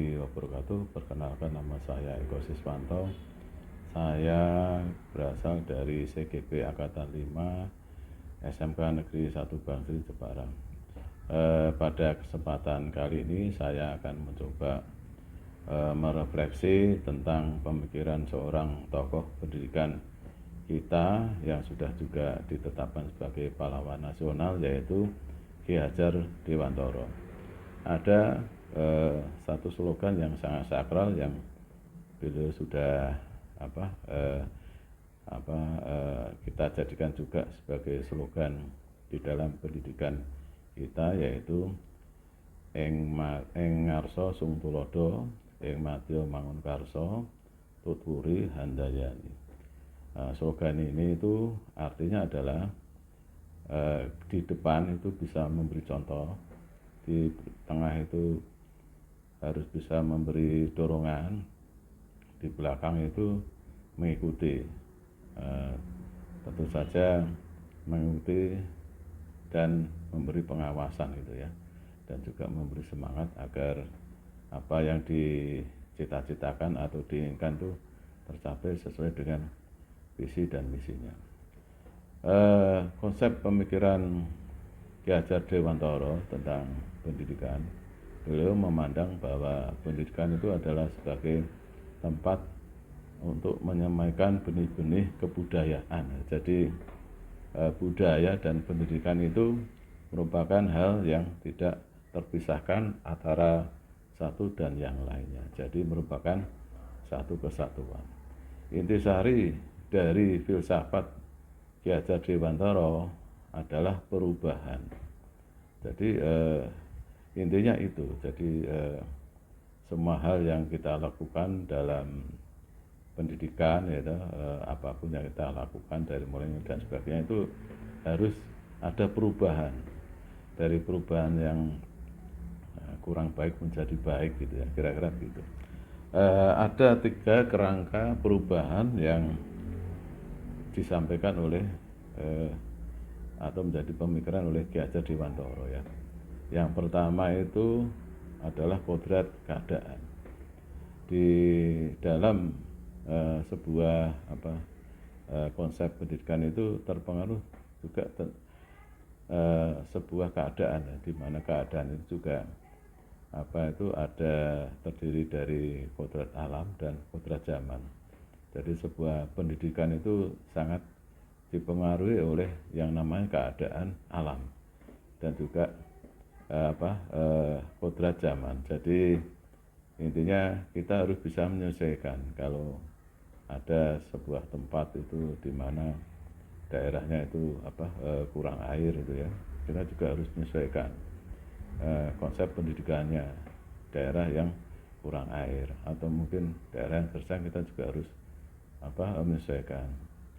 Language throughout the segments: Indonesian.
warahmatullahi wabarakatuh. Perkenalkan, nama saya Eko Siswanto. Saya berasal dari CGP Angkatan 5 SMK Negeri 1 Bangsri, Jepara. Pada kesempatan kali ini saya akan mencoba merefleksi tentang pemikiran seorang tokoh pendidikan kita yang sudah juga ditetapkan sebagai pahlawan nasional, yaitu Ki Hajar Dewantara. Ada satu slogan yang sangat sakral yang beliau sudah kita jadikan juga sebagai slogan di dalam pendidikan kita, yaitu ing ngarsa sung tulodo, ing madya mangun karso, tuturi handayani. Slogan ini itu artinya adalah di depan itu bisa memberi contoh, di tengah itu harus bisa memberi dorongan, di belakang itu mengikuti, tentu saja mengikuti dan memberi pengawasan gitu ya, dan juga memberi semangat agar apa yang dicita-citakan atau diinginkan itu tercapai sesuai dengan visi dan misinya. Konsep pemikiran Ki Hajar Dewantara tentang pendidikan, beliau memandang bahwa pendidikan itu adalah sebagai tempat untuk menyampaikan benih-benih kebudayaan. Jadi budaya dan pendidikan itu merupakan hal yang tidak terpisahkan antara satu dan yang lainnya. Jadi merupakan satu kesatuan. Intisari dari filsafat Ki Hajar Dewantara adalah perubahan. Jadi intinya itu. Jadi semua hal yang kita lakukan dalam pendidikan, yaitu apapun yang kita lakukan dari mulai dan sebagainya, itu harus ada perubahan, dari perubahan yang kurang baik menjadi baik gitu ya, kira-kira gitu. Ada 3 kerangka perubahan yang disampaikan oleh atau menjadi pemikiran oleh Ki Hajar Dewantara ya. Yang pertama itu adalah kodrat keadaan. Di dalam sebuah konsep pendidikan itu terpengaruh juga sebuah keadaan ya, di mana keadaan itu juga ada terdiri dari kodrat alam dan kodrat zaman. Jadi sebuah pendidikan itu sangat dipengaruhi oleh yang namanya keadaan alam dan juga kodrat zaman. Jadi intinya kita harus bisa menyesuaikan. Kalau ada sebuah tempat itu di mana daerahnya itu kurang air itu ya, kita juga harus menyesuaikan konsep pendidikannya. Daerah yang kurang air atau mungkin daerah yang gersang, kita juga harus menyesuaikan.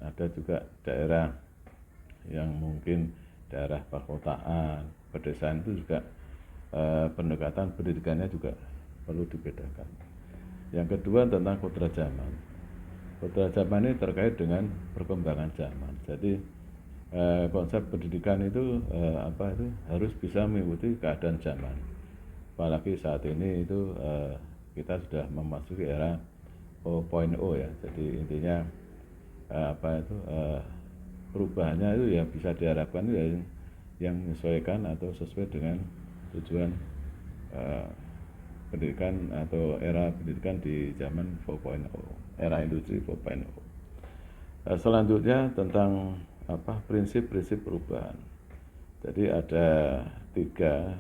Ada juga daerah yang mungkin daerah perkotaan, pedesaan, itu juga pendekatan pendidikannya juga perlu dibedakan. Yang kedua tentang kodrat zaman. Kodrat zaman ini terkait dengan perkembangan zaman. Jadi konsep pendidikan itu harus bisa mengikuti keadaan zaman. Apalagi saat ini itu kita sudah memasuki era 4.0 ya. Jadi intinya perubahannya itu ya bisa diharapkan ya yang menyesuaikan atau sesuai dengan tujuan pendidikan atau era pendidikan di zaman 4.0, era industri 4.0. Selanjutnya tentang prinsip-prinsip perubahan. Jadi ada 3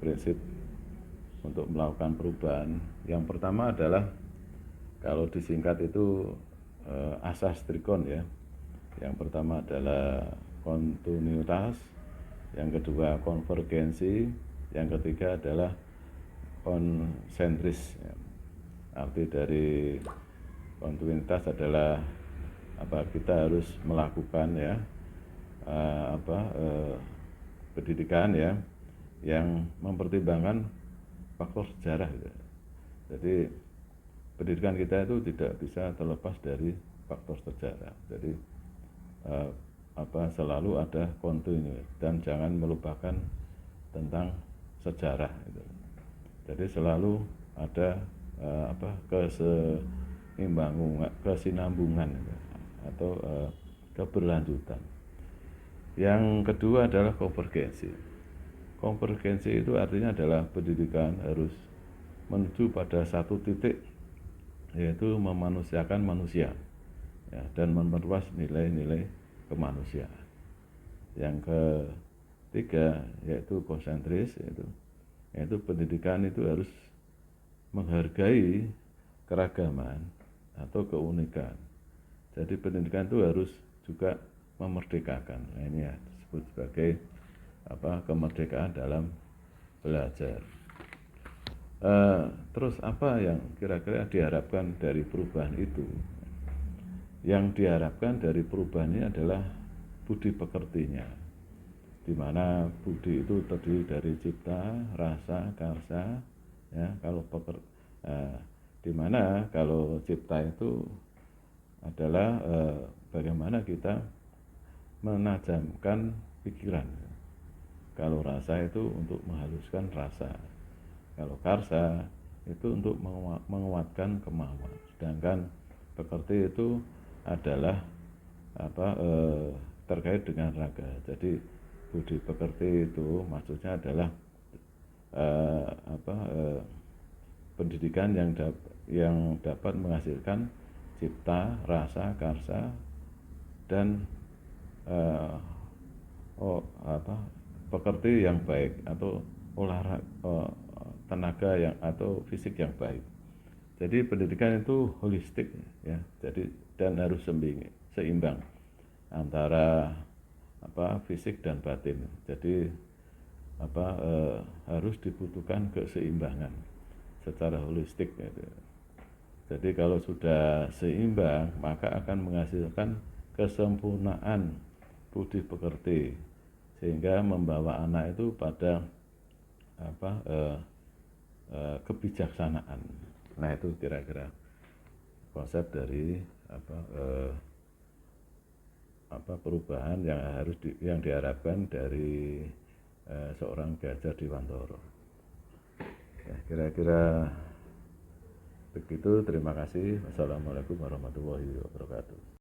prinsip untuk melakukan perubahan. Yang pertama adalah, kalau disingkat itu asas trikon ya. Yang pertama adalah kontinuitas, yang kedua konvergensi, yang ketiga adalah konsentris ya. Arti dari kontinuitas adalah kita harus melakukan ya pendidikan ya yang mempertimbangkan faktor sejarah gitu. Jadi pendidikan kita itu tidak bisa terlepas dari faktor sejarah. Jadi selalu ada kontinu dan jangan melupakan tentang sejarah gitu. Jadi selalu ada kesinambungan atau keberlanjutan. Yang kedua adalah konvergensi. Konvergensi itu artinya adalah pendidikan harus menuju pada satu titik, yaitu memanusiakan manusia, ya, dan memperluas nilai-nilai kemanusiaan. Yang ketiga yaitu konsentris, yaitu pendidikan itu harus menghargai keragaman atau keunikan. Jadi pendidikan itu harus juga memerdekakan. Nah, ini ya disebut sebagai kemerdekaan dalam belajar. Terus apa yang kira-kira diharapkan dari perubahan itu? Yang diharapkan dari perubahan ini adalah budi pekertinya, di mana budi itu terdiri dari cipta, rasa, karsa, ya. Di mana kalau cipta itu adalah bagaimana kita menajamkan pikiran. Kalau rasa itu untuk menghaluskan rasa. Kalau karsa itu untuk menguatkan kemauan. Sedangkan pekerti itu adalah terkait dengan raga. Jadi budi pekerti itu maksudnya adalah pendidikan yang dapat menghasilkan cipta, rasa, karsa, dan pekerti yang baik atau olahraga, tenaga yang atau fisik yang baik. Jadi pendidikan itu holistik, ya. Jadi dan harus seimbang antara fisik dan batin. Jadi harus dibutuhkan keseimbangan secara holistik, gitu. Jadi kalau sudah seimbang, maka akan menghasilkan kesempurnaan budi pekerti, sehingga membawa anak itu pada kebijaksanaan. Nah, itu kira-kira konsep dari perubahan yang diharapkan dari seorang Ki Dewantara. Ya, kira-kira begitu. Terima kasih. Wassalamualaikum warahmatullahi wabarakatuh.